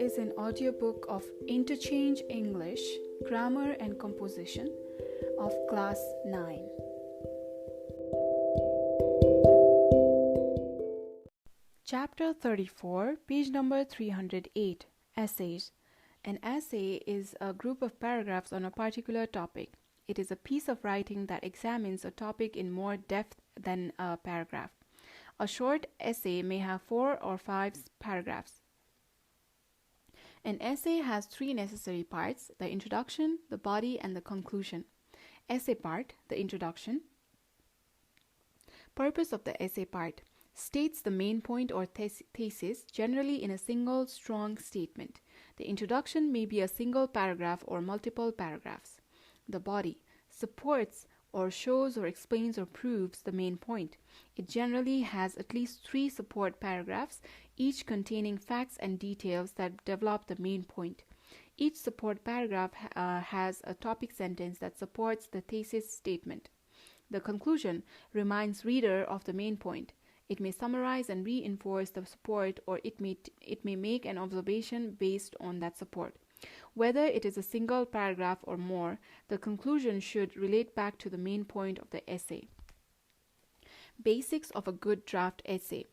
is an audiobook of Interchange English, Grammar and Composition of Class 9. Chapter 34, page number 308, Essays. An essay is a group of paragraphs on a particular topic. It is a piece of writing that examines a topic in more depth than a paragraph. A short essay may have 4 or 5 paragraphs. An essay has 3 necessary parts: the introduction, the body, and the conclusion. Essay part, the introduction. Purpose of the essay part: states the main point or thesis, generally in a single strong statement. The introduction may be a single paragraph or multiple paragraphs. The body supports or shows or explains or proves the main point. It generally has at least 3 support paragraphs, each containing facts and details that develop the main point. Each support paragraph has a topic sentence that supports the thesis statement. The conclusion reminds reader of the main point. It may summarize and reinforce the support, or it may make an observation based on that support. Whether it is a single paragraph or more, the conclusion should relate back to the main point of the essay. Basics of a good draft essay.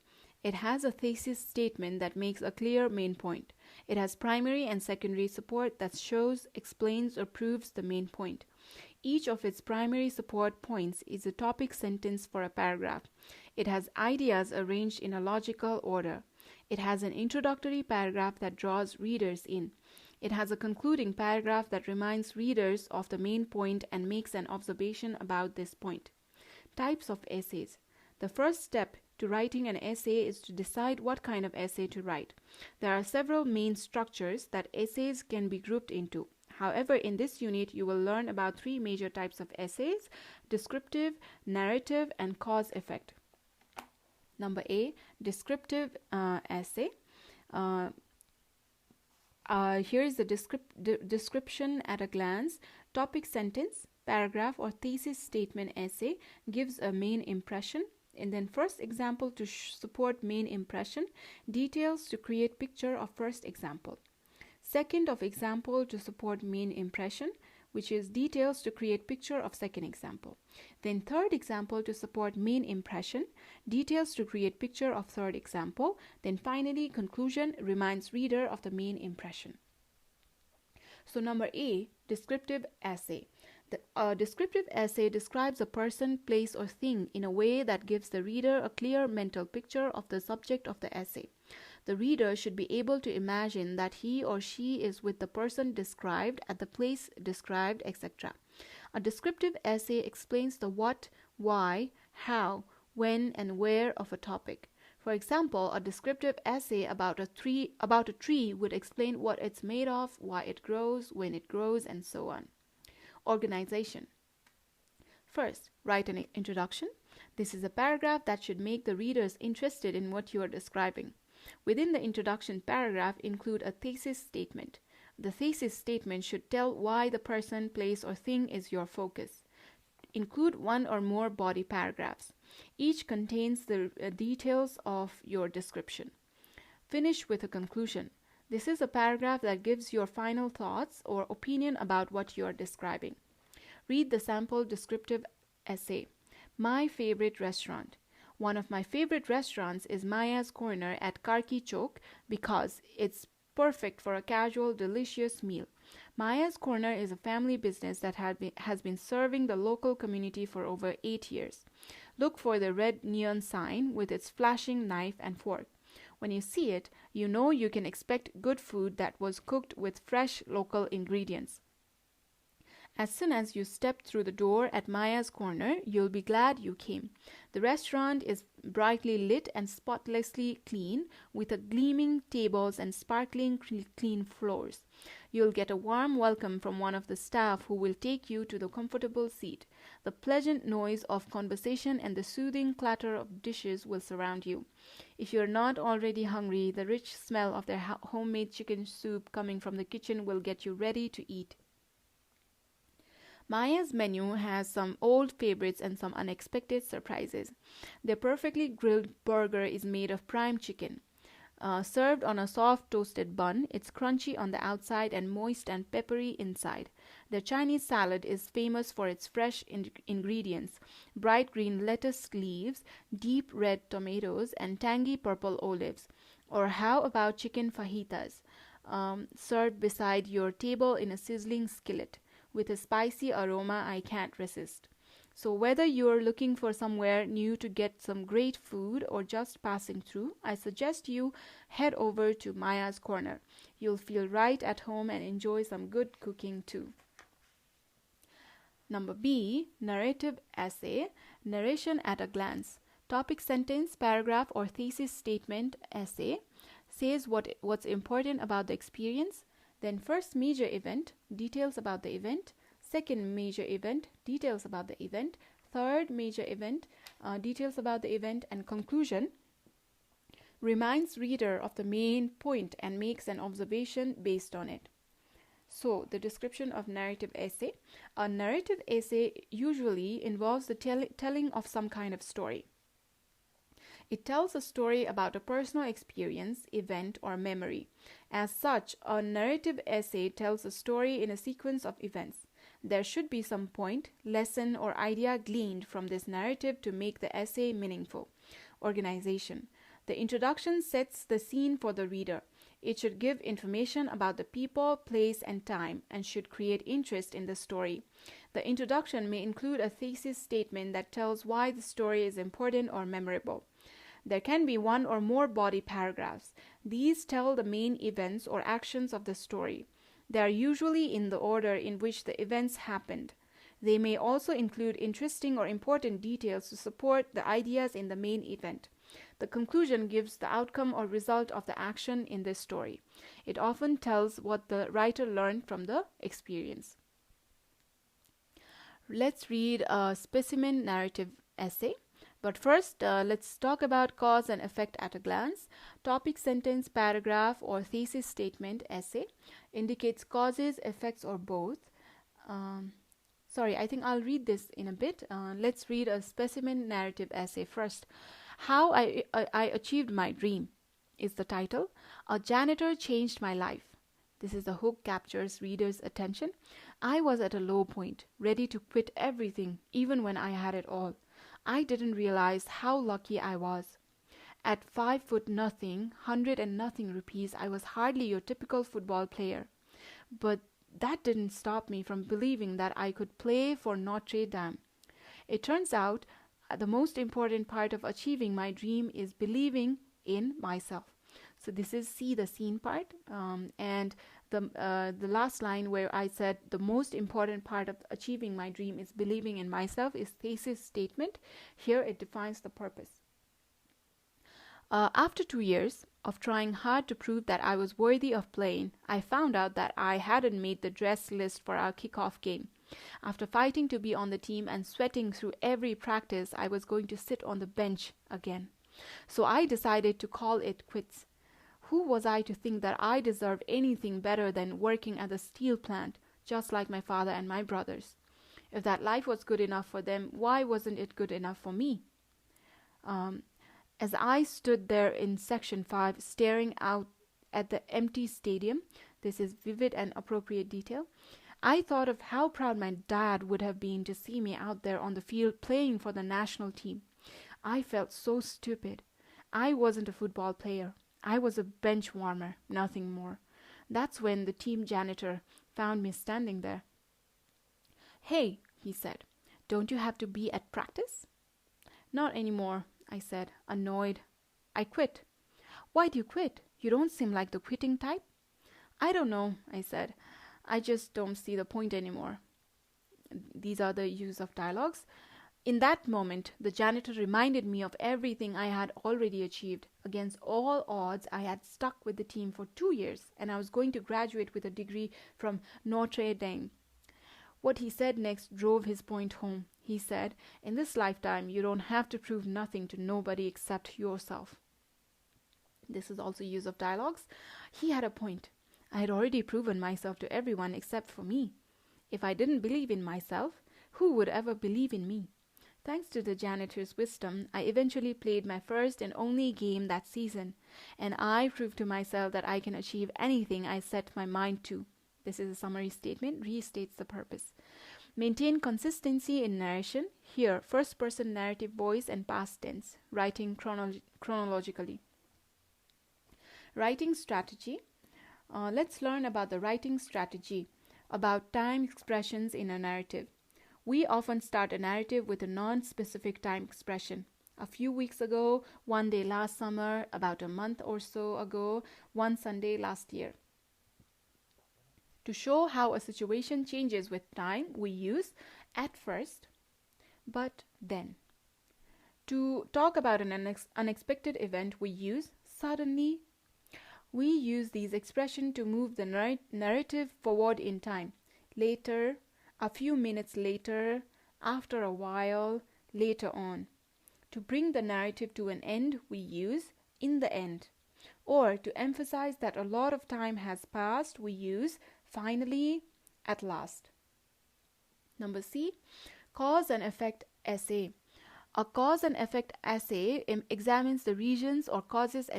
It has a thesis statement that makes a clear main point. It has primary and secondary support that shows, explains, or proves the main point. Each of its primary support points is a topic sentence for a paragraph. It has ideas arranged in a logical order. It has an introductory paragraph that draws readers in. It has a concluding paragraph that reminds readers of the main point and makes an observation about this point. Types of essays. The first step to writing an essay is to decide what kind of essay to write. There are several main structures that essays can be grouped into. However, in this unit, you will learn about 3 major types of essays: descriptive, narrative, and cause-effect. Number A, descriptive essay. Here is the description at a glance. Topic sentence, paragraph, or thesis statement essay gives a main impression. And then first example to support main impression, details to create picture of first example. Second of example to support main impression, which is details to create picture of second example. Then third example to support main impression, details to create picture of third example. Then finally, conclusion reminds reader of the main impression. So number A, descriptive essay. The descriptive essay describes a person, place, or thing in a way that gives the reader a clear mental picture of the subject of the essay. The reader should be able to imagine that he or she is with the person described, at the place described, etc. A descriptive essay explains the what, why, how, when, and where of a topic. For example, a descriptive essay about a tree would explain what it's made of, why it grows, when it grows, and so on. Organization. First, write an introduction. This is a paragraph that should make the readers interested in what you are describing. Within the introduction paragraph, include a thesis statement. The thesis statement should tell why the person, place, or thing is your focus. Include 1 or more body paragraphs. Each contains the details of your description. Finish with a conclusion. This is a paragraph that gives your final thoughts or opinion about what you are describing. Read the sample descriptive essay. My favorite restaurant. One of my favorite restaurants is Maya's Corner at Karki Chowk because it's perfect for a casual, delicious meal. Maya's Corner is a family business that has been serving the local community for over 8 years. Look for the red neon sign with its flashing knife and fork. When you see it, you know you can expect good food that was cooked with fresh local ingredients. As soon as you step through the door at Maya's Corner, you'll be glad you came. The restaurant is brightly lit and spotlessly clean, with a gleaming tables and sparkling clean floors. You'll get a warm welcome from one of the staff who will take you to the comfortable seat. The pleasant noise of conversation and the soothing clatter of dishes will surround you. If you're not already hungry, the rich smell of their homemade chicken soup coming from the kitchen will get you ready to eat. Maya's menu has some old favorites and some unexpected surprises. Their perfectly grilled burger is made of prime chicken. Served on a soft toasted bun, it's crunchy on the outside and moist and peppery inside. The Chinese salad is famous for its fresh ingredients: bright green lettuce leaves, deep red tomatoes, and tangy purple olives. Or how about chicken fajitas, served beside your table in a sizzling skillet, with a spicy aroma I can't resist. So, whether you're looking for somewhere new to get some great food or just passing through, I suggest you head over to Maya's Corner. You'll feel right at home and enjoy some good cooking too. Number B, narrative essay, narration at a glance. Topic sentence, paragraph, or thesis statement essay says what's important about the experience. Then first major event, details about the event. Second major event, details about the event. Third major event, details about the event. And conclusion, reminds reader of the main point and makes an observation based on it. So, the description of narrative essay. A narrative essay usually involves the telling of some kind of story. It tells a story about a personal experience, event, or memory. As such, a narrative essay tells a story in a sequence of events. There should be some point, lesson, or idea gleaned from this narrative to make the essay meaningful. Organization. The introduction sets the scene for the reader. It should give information about the people, place, and time, and should create interest in the story. The introduction may include a thesis statement that tells why the story is important or memorable. There can be one or more body paragraphs. These tell the main events or actions of the story. They are usually in the order in which the events happened. They may also include interesting or important details to support the ideas in the main event. The conclusion gives the outcome or result of the action in this story. It often tells what the writer learned from the experience. Let's read a specimen narrative essay. But first, let's talk about cause and effect at a glance. Topic sentence, paragraph, or thesis statement essay indicates causes, effects, or both. I think I'll read this in a bit. Let's read a specimen narrative essay first. How I Achieved My Dream is the title. A janitor changed my life. This is the hook captures reader's attention. I was at a low point, ready to quit everything, even when I had it all. I didn't realize how lucky I was. At 5 nothing, 100 and nothing rupees, I was hardly your typical football player. But that didn't stop me from believing that I could play for Notre Dame. It turns out the most important part of achieving my dream is believing in myself. So this is see the scene part, and the last line where I said the most important part of achieving my dream is believing in myself is thesis statement. Here it defines the purpose. After 2 years of trying hard to prove that I was worthy of playing, I found out that I hadn't made the dress list for our kickoff game. After fighting to be on the team and sweating through every practice, I was going to sit on the bench again. So I decided to call it quits. Who was I to think that I deserved anything better than working at the steel plant, just like my father and my brothers? If that life was good enough for them, why wasn't it good enough for me? As I stood there in Section 5, staring out at the empty stadium, this is vivid and appropriate detail, I thought of how proud my dad would have been to see me out there on the field playing for the national team. I felt so stupid. I wasn't a football player. I was a bench warmer, nothing more. That's when the team janitor found me standing there. "Hey," he said, "don't you have to be at practice?" "Not anymore," I said, annoyed. "I quit." "Why'd you quit? You don't seem like the quitting type." "I don't know," I said. "I just don't see the point anymore." These are the use of dialogues. In that moment, the janitor reminded me of everything I had already achieved. Against all odds, I had stuck with the team for 2 years, and I was going to graduate with a degree from Notre Dame. What he said next drove his point home. He said, "In this lifetime, you don't have to prove nothing to nobody except yourself." This is also use of dialogues. He had a point. I had already proven myself to everyone except for me. If I didn't believe in myself, who would ever believe in me? Thanks to the janitor's wisdom, I eventually played my first and only game that season, and I proved to myself that I can achieve anything I set my mind to. This is a summary statement, restates the purpose. Maintain consistency in narration. Here, first person narrative voice and past tense, writing chronologically. Writing strategy. Let's learn about the writing strategy, about time expressions in a narrative. We often start a narrative with a non-specific time expression. A few weeks ago, one day last summer, about a month or so ago, one Sunday last year. To show how a situation changes with time, we use at first, but then. To talk about an unexpected event, we use suddenly. We use these expressions to move the narrative forward in time. Later, a few minutes later, after a while, later on. To bring the narrative to an end, we use in the end. Or to emphasize that a lot of time has passed, we use finally, at last. Number C, cause and effect essay. A cause and effect essay examines the reasons or causes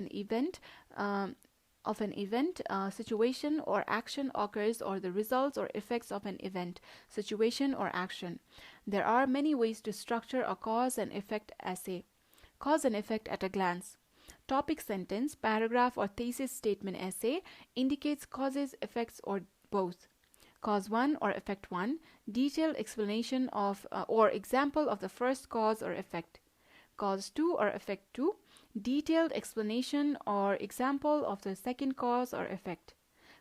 of an event, situation or action occurs, or the results or effects of an event, situation or action. There are many ways to structure a cause and effect essay. Cause and effect at a glance. Topic sentence, paragraph or thesis statement essay indicates causes, effects, or both. Cause 1 or effect 1, detailed explanation of or example of the first cause or effect. Cause 2 or effect 2, detailed explanation or example of the second cause or effect.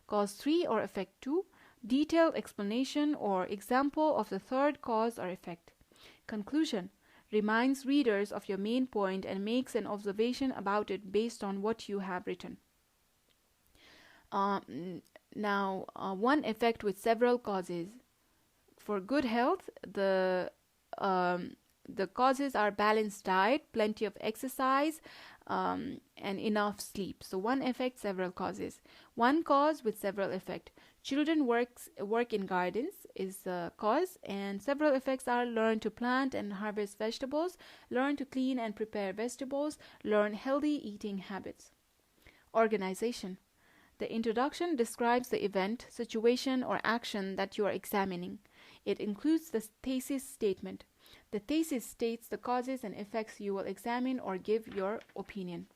Cause 3 or effect 2, detailed explanation or example of the third cause or effect. Conclusion, reminds readers of your main point and makes an observation about it based on what you have written. One effect with several causes. For good health, the causes are balanced diet, plenty of exercise, and enough sleep. So one effect, several causes. One cause with several effects. Children work in gardens is a cause, and several effects are learn to plant and harvest vegetables, learn to clean and prepare vegetables, learn healthy eating habits. Organization. The introduction describes the event, situation, or action that you are examining. It includes the thesis statement. The thesis states the causes and effects you will examine or give your opinion.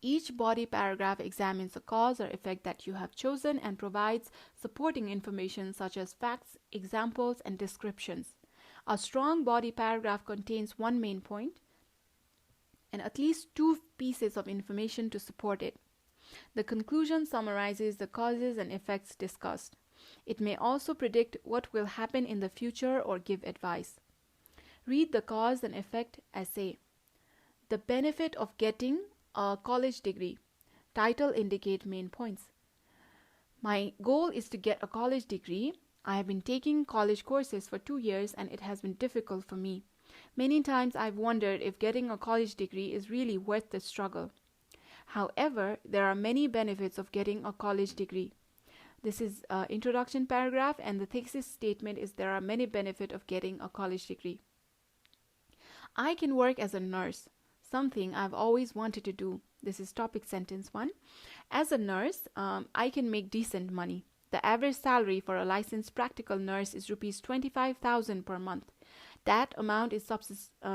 Each body paragraph examines the cause or effect that you have chosen and provides supporting information such as facts, examples, and descriptions. A strong body paragraph contains one main point and at least two pieces of information to support it. The conclusion summarizes the causes and effects discussed. It may also predict what will happen in the future or give advice. Read the cause and effect essay. The benefit of getting a college degree. Title indicate main points. My goal is to get a college degree. I have been taking college courses for 2 years and it has been difficult for me. Many times I've wondered if getting a college degree is really worth the struggle. However, there are many benefits of getting a college degree. This is an introduction paragraph, and the thesis statement is there are many benefits of getting a college degree. I can work as a nurse, something I've always wanted to do. This is topic sentence 1. As a nurse, I can make decent money. The average salary for a licensed practical nurse is rupees 25,000 per month. That amount is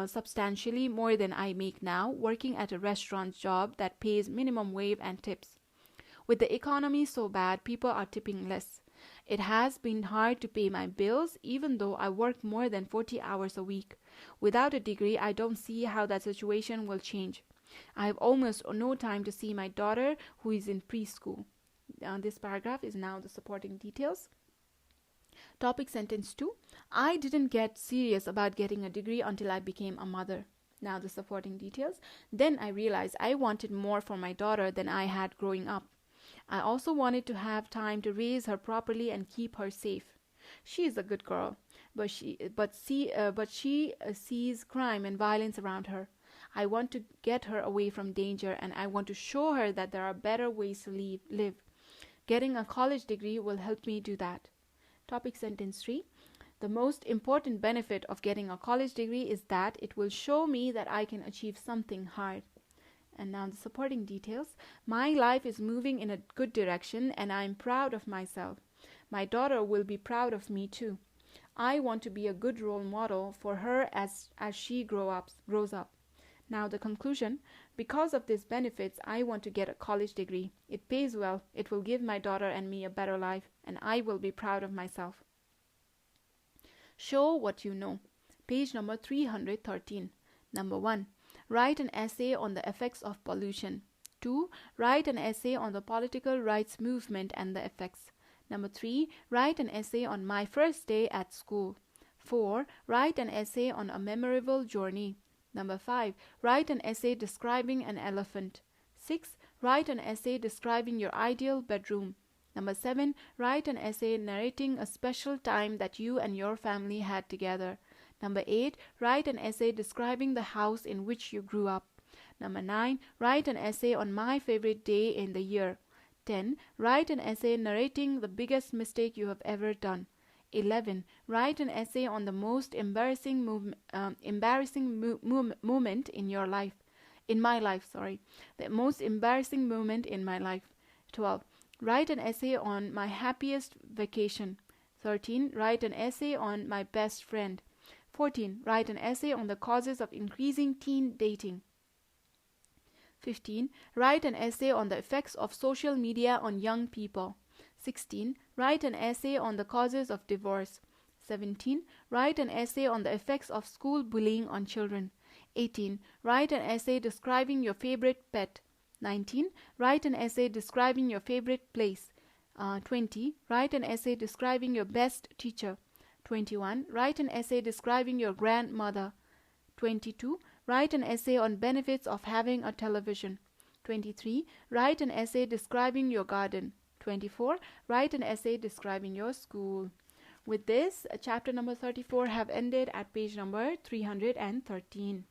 substantially more than I make now working at a restaurant job that pays minimum wage and tips. With the economy so bad, people are tipping less. It has been hard to pay my bills even though I work more than 40 hours a week. Without a degree, I don't see how that situation will change. I have almost no time to see my daughter who is in preschool. This paragraph is now the supporting details. Topic sentence 2. I didn't get serious about getting a degree until I became a mother. Now the supporting details. Then I realized I wanted more for my daughter than I had growing up. I also wanted to have time to raise her properly and keep her safe. She is a good girl, but she sees crime and violence around her. I want to get her away from danger, and I want to show her that there are better ways to live. Getting a college degree will help me do that. Topic sentence 3. The most important benefit of getting a college degree is that it will show me that I can achieve something hard. And now the supporting details. My life is moving in a good direction and I am proud of myself. My daughter will be proud of me too. I want to be a good role model for her as she grows up. Now the conclusion. Because of these benefits, I want to get a college degree. It pays well, it will give my daughter and me a better life, and I will be proud of myself. Show what you know. Page number 313. Number 1. Write an essay on the effects of pollution. 2. Write an essay on the political rights movement and the effects. Number 3. Write an essay on my first day at school. 4. Write an essay on a memorable journey. Number 5. Write an essay describing an elephant. 6. Write an essay describing your ideal bedroom. Number 7. Write an essay narrating a special time that you and your family had together. Number 8. Write an essay describing the house in which you grew up. Number 9. Write an essay on my favorite day in the year. 10. Write an essay narrating the biggest mistake you have ever done. 11. Write an essay on the most embarrassing moment in your life. In my life, sorry. The most embarrassing moment in my life. 12. Write an essay on my happiest vacation. 13. Write an essay on my best friend. 14. Write an essay on the causes of increasing teen dating. 15. Write an essay on the effects of social media on young people. 16. Write an essay on the causes of divorce. 17. Write an essay on the effects of school bullying on children. 18. Write an essay describing your favorite pet. 19. Write an essay describing your favorite place. 20. Write an essay describing your best teacher. 21. Write an essay describing your grandmother. 22. Write an essay on benefits of having a television. 23. Write an essay describing your garden. 24. Write an essay describing your school. With this, chapter number 34 have ended at page number 313.